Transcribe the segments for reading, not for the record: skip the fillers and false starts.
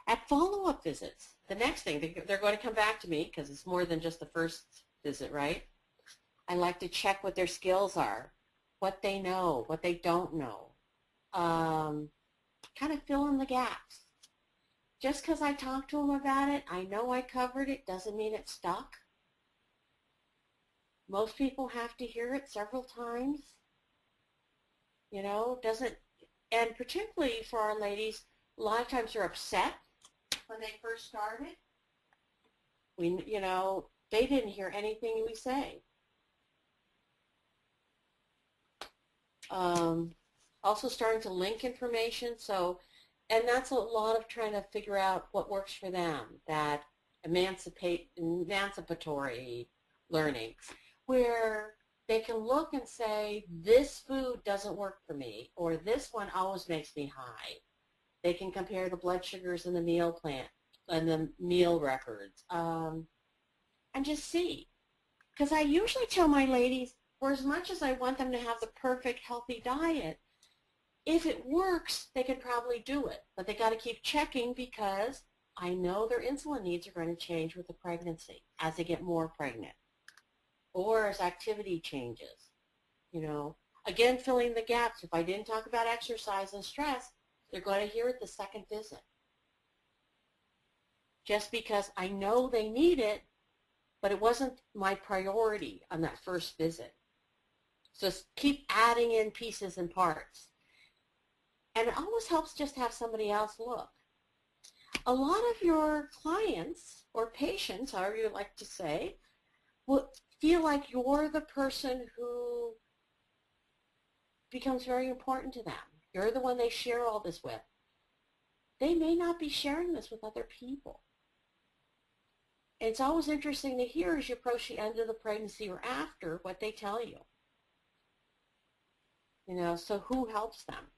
At follow-up visits, the next thing, they're going to come back to me because it's more than just the first visit, right? I like to check what their skills are, what they know, what they don't know. Kind of fill in the gaps. Just because I talked to them about it, I know I covered it, doesn't mean it's stuck. Most people have to hear it several times. Doesn't, and particularly for our ladies, a lot of times they're upset when they first started. They didn't hear anything we say. Also starting to link information, and that's a lot of trying to figure out what works for them, that emancipatory learning, where they can look and say, this food doesn't work for me, or this one always makes me high. They can compare the blood sugars in the meal plan and the meal records, and just see. Because I usually tell my ladies, for as much as I want them to have the perfect healthy diet, if it works, they could probably do it. But they got to keep checking because I know their insulin needs are going to change with the pregnancy as they get more pregnant or as activity changes. Again, filling the gaps. If I didn't talk about exercise and stress, they're going to hear it the second visit. Just because I know they need it, but it wasn't my priority on that first visit. So keep adding in pieces and parts. And it always helps just to have somebody else look. A lot of your clients or patients, however you like to say, will feel like you're the person who becomes very important to them. You're the one they share all this with. They may not be sharing this with other people. It's always interesting to hear as you approach the end of the pregnancy or after what they tell you. So who helps them?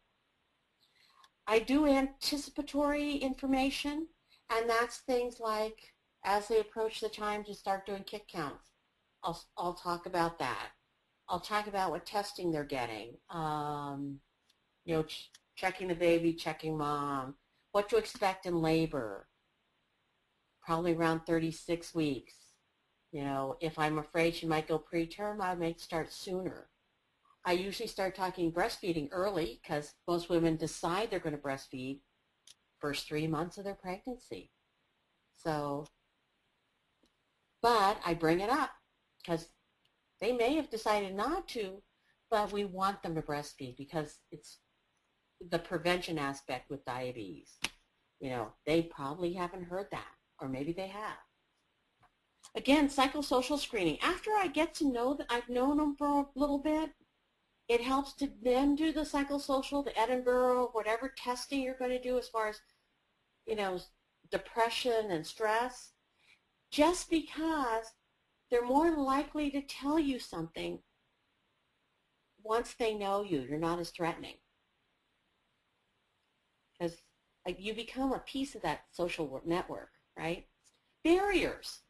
I do anticipatory information, and that's things like as they approach the time to start doing kick counts, I'll talk about that. I'll talk about what testing they're getting, checking the baby, checking mom, what to expect in labor, probably around 36 weeks. If I'm afraid she might go preterm, I might start sooner. I usually start talking breastfeeding early because most women decide they're going to breastfeed first 3 months of their pregnancy. But I bring it up because they may have decided not to, but we want them to breastfeed because it's the prevention aspect with diabetes. They probably haven't heard that, or maybe they have. Again, psychosocial screening. After I get to know that I've known them for a little bit, it helps to then do the psychosocial, the Edinburgh, whatever testing you're going to do as far as, depression and stress, just because they're more likely to tell you something once they know you. You're not as threatening. Because you become a piece of that social network, right? Barriers.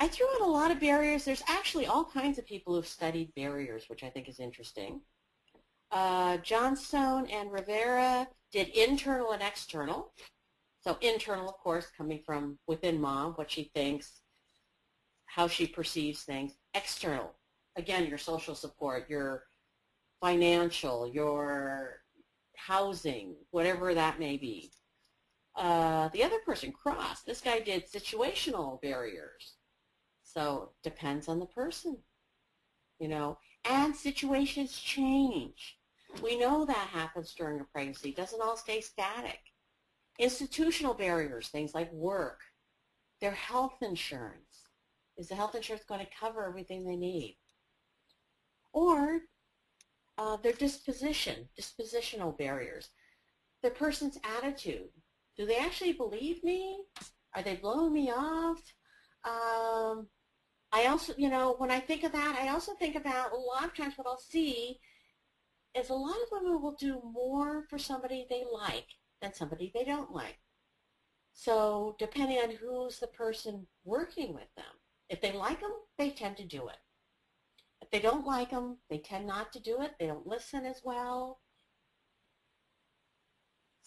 I threw out a lot of barriers. There's actually all kinds of people who've studied barriers, which I think is interesting. Johnstone and Rivera did internal and external. So internal, of course, coming from within mom, what she thinks, how she perceives things. External, again, your social support, your financial, your housing, whatever that may be. The other person, Cross, this guy did situational barriers. So depends on the person, and situations change. We know that happens during a pregnancy. It doesn't all stay static. Institutional barriers, things like work, their health insurance. Is the health insurance going to cover everything they need? Or their dispositional barriers. The person's attitude. Do they actually believe me? Are they blowing me off? I also, when I think of that, I also think about a lot of times what I'll see is a lot of women will do more for somebody they like than somebody they don't like. So depending on who's the person working with them, if they like them, they tend to do it. If they don't like them, they tend not to do it. They don't listen as well.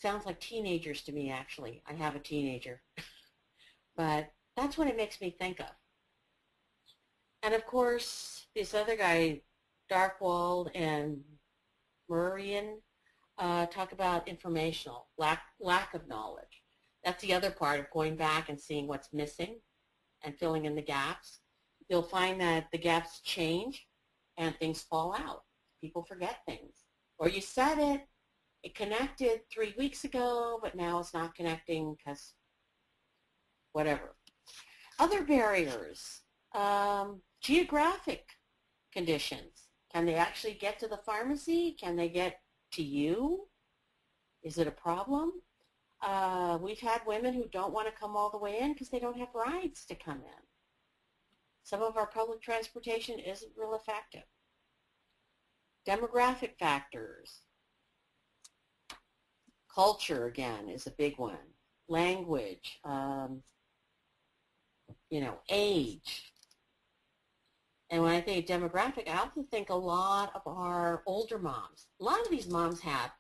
Sounds like teenagers to me, actually. I have a teenager. But that's what it makes me think of. And of course, this other guy, Darkwald and Murian, talk about informational, lack of knowledge. That's the other part of going back and seeing what's missing and filling in the gaps. You'll find that the gaps change and things fall out. People forget things. Or you said it connected 3 weeks ago, but now it's not connecting because whatever. Other barriers, geographic conditions. Can they actually get to the pharmacy? Can they get to you? Is it a problem? We've had women who don't want to come all the way in because they don't have rides to come in. Some of our public transportation isn't real effective. Demographic factors. Culture, again, is a big one. Language, age. And when I think demographic, I also think a lot of our older moms. A lot of these moms have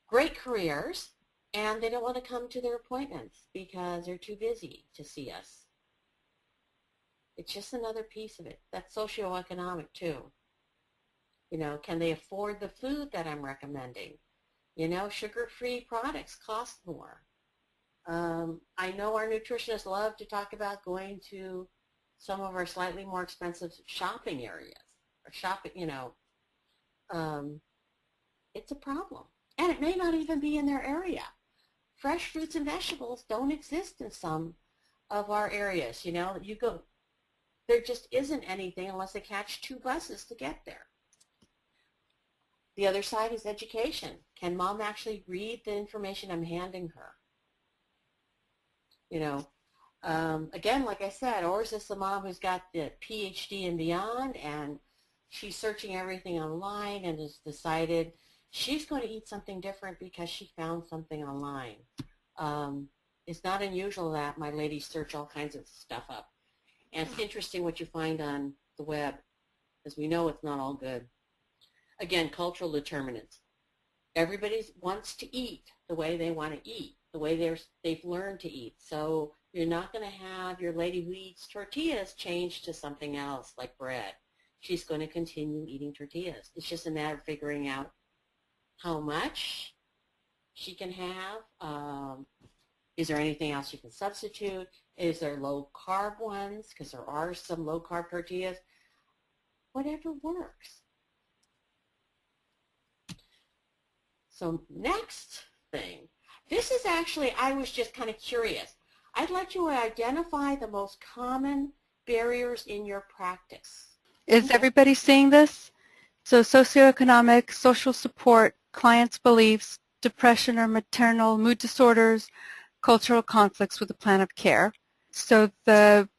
great careers, and they don't want to come to their appointments because they're too busy to see us. It's just another piece of it. That's socioeconomic too. Can they afford the food that I'm recommending? Sugar-free products cost more. I know our nutritionists love to talk about going to some of our slightly more expensive shopping areas. Or shopping, it's a problem. And it may not even be in their area. Fresh fruits and vegetables don't exist in some of our areas. You go, there just isn't anything unless they catch 2 buses to get there. The other side is education. Can mom actually read the information I'm handing her? Again, like I said, or is this the mom who's got the PhD and beyond, and she's searching everything online and has decided she's going to eat something different because she found something online. It's not unusual that my ladies search all kinds of stuff up. And it's interesting what you find on the web, because we know it's not all good. Again, cultural determinants. Everybody wants to eat the way they want to eat, the way they've learned to eat. So you're not going to have your lady who eats tortillas change to something else like bread. She's going to continue eating tortillas. It's just a matter of figuring out how much she can have. Is there anything else you can substitute? Is there low-carb ones? Because there are some low-carb tortillas. Whatever works. So next thing, this is actually, I was just kind of curious. I'd like you to identify the most common barriers in your practice. Is everybody seeing this? So socioeconomic, social support, clients' beliefs, depression or maternal mood disorders, cultural conflicts with the plan of care. So the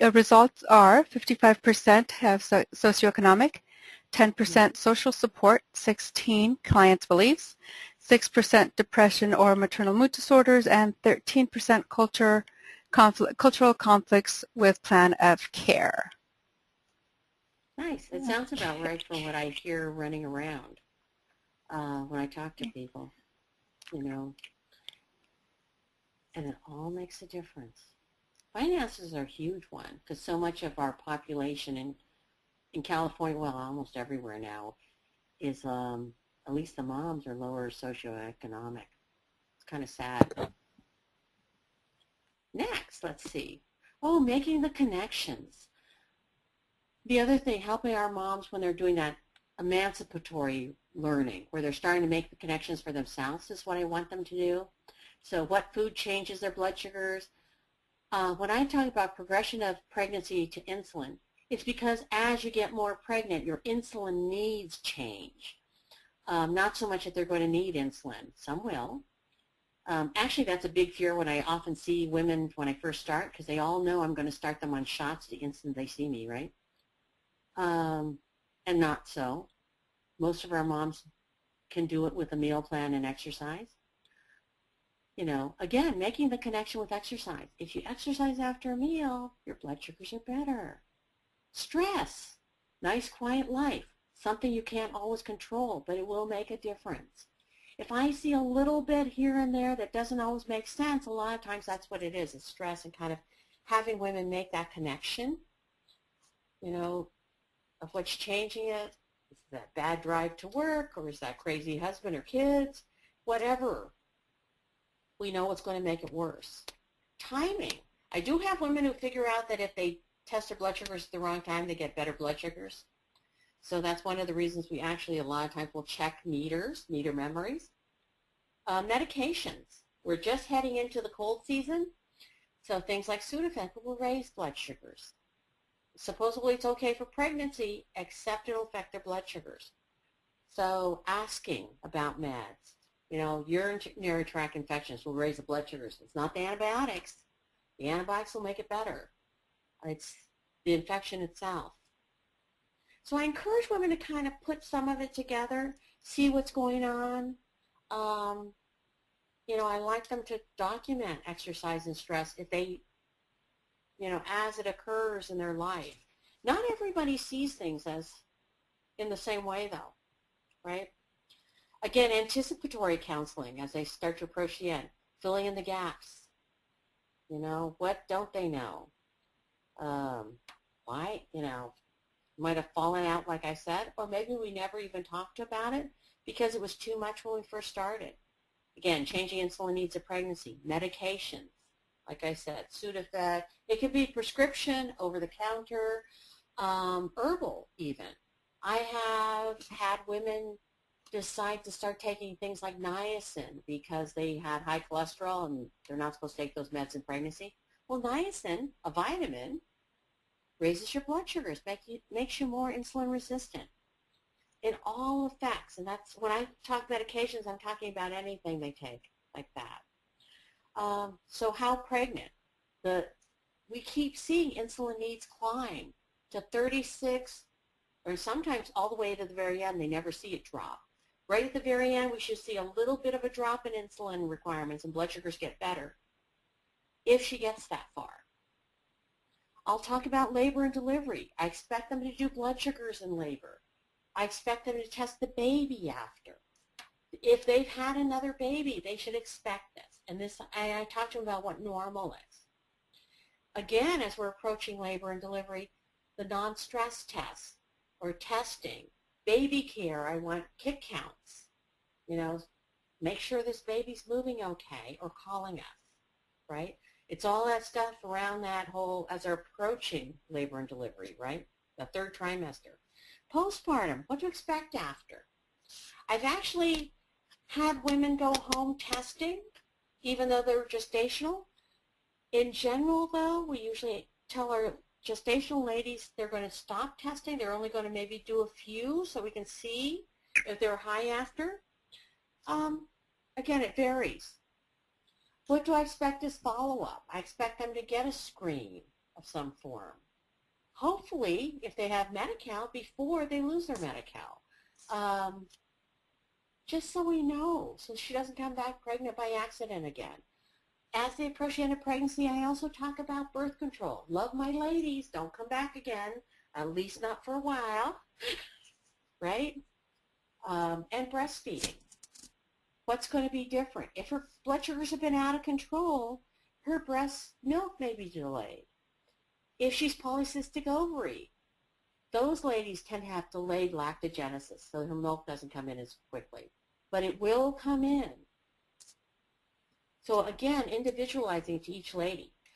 results are 55% have socioeconomic, 10% social support, 16% clients' beliefs, 6% depression or maternal mood disorders, and 13% cultural conflicts with plan of care. Nice. It sounds about right from what I hear running around when I talk to people, and it all makes a difference. Finances are a huge one because so much of our population in California, well, almost everywhere now, is at least the moms are lower socioeconomic. It's kind of sad. Next, let's see. Oh, making the connections. The other thing, helping our moms when they're doing that emancipatory learning, where they're starting to make the connections for themselves is what I want them to do. So what food changes their blood sugars? When I talk about progression of pregnancy to insulin, it's because as you get more pregnant, your insulin needs change. Not so much that they're going to need insulin. Some will. Actually, that's a big fear when I often see women when I first start, because they all know I'm going to start them on shots the instant they see me, right? And not so. Most of our moms can do it with a meal plan and exercise. Again, making the connection with exercise. If you exercise after a meal, your blood sugars are better. Stress, nice quiet life, something you can't always control, but it will make a difference. If I see a little bit here and there that doesn't always make sense, a lot of times that's what it is. It's stress and kind of having women make that connection, you know, of what's changing it. Is that bad drive to work, or is that crazy husband or kids? Whatever. We know what's going to make it worse. Timing. I do have women who figure out that if they test their blood sugars at the wrong time, they get better blood sugars. So that's one of the reasons we actually a lot of times will check meter memories. Medications. We're just heading into the cold season, so things like Sudafed will raise blood sugars. Supposedly it's okay for pregnancy, except it'll affect their blood sugars. So asking about meds. You know, urinary tract infections will raise the blood sugars. It's not the antibiotics. The antibiotics will make it better. It's the infection itself. So I encourage women to kind of put some of it together, see what's going on. You know, I like them to document exercise and stress if they, you know, as it occurs in their life. Not everybody sees things as in the same way, though, right? Again, anticipatory counseling as they start to approach the end, filling in the gaps. You know, what don't they know? Why, you know, might have fallen out, like I said, or maybe we never even talked about it because it was too much when we first started. Again, changing insulin needs of pregnancy, medications, like I said, Sudafed. It could be prescription, over-the-counter, herbal even. I have had women decide to start taking things like niacin because they had high cholesterol and they're not supposed to take those meds in pregnancy. Well, niacin, a vitamin, raises your blood sugars, makes you more insulin resistant. It all affects, and that's when I talk medications, I'm talking about anything they take like that. So how pregnant? We keep seeing insulin needs climb to 36, or sometimes all the way to the very end. They never see it drop. Right at the very end, we should see a little bit of a drop in insulin requirements and blood sugars get better if she gets that far. I'll talk about labor and delivery. I expect them to do blood sugars in labor. I expect them to test the baby after. If they've had another baby, they should expect this. And I talked to them about what normal is. Again, as we're approaching labor and delivery, the non-stress tests or testing, baby care, I want kick counts. You know, make sure this baby's moving okay or calling us, right? It's all that stuff around that whole, as they're approaching labor and delivery, right? The third trimester. Postpartum, what to expect after. I've actually had women go home testing, even though they were gestational. In general, though, we usually tell our gestational ladies they're going to stop testing. They're only going to maybe do a few so we can see if they're high after. Again, it varies. What do I expect as follow-up? I expect them to get a screen of some form. Hopefully, if they have Medi-Cal, before they lose their Medi-Cal. Just so we know, so she doesn't come back pregnant by accident again. As they approach the end of pregnancy, I also talk about birth control. Love my ladies, don't come back again, at least not for a while, right? And breastfeeding. What's going to be different? If her blood sugars have been out of control, her breast milk may be delayed. If she's polycystic ovary, those ladies tend to have delayed lactogenesis, so her milk doesn't come in as quickly. But it will come in. So again, individualizing to each lady.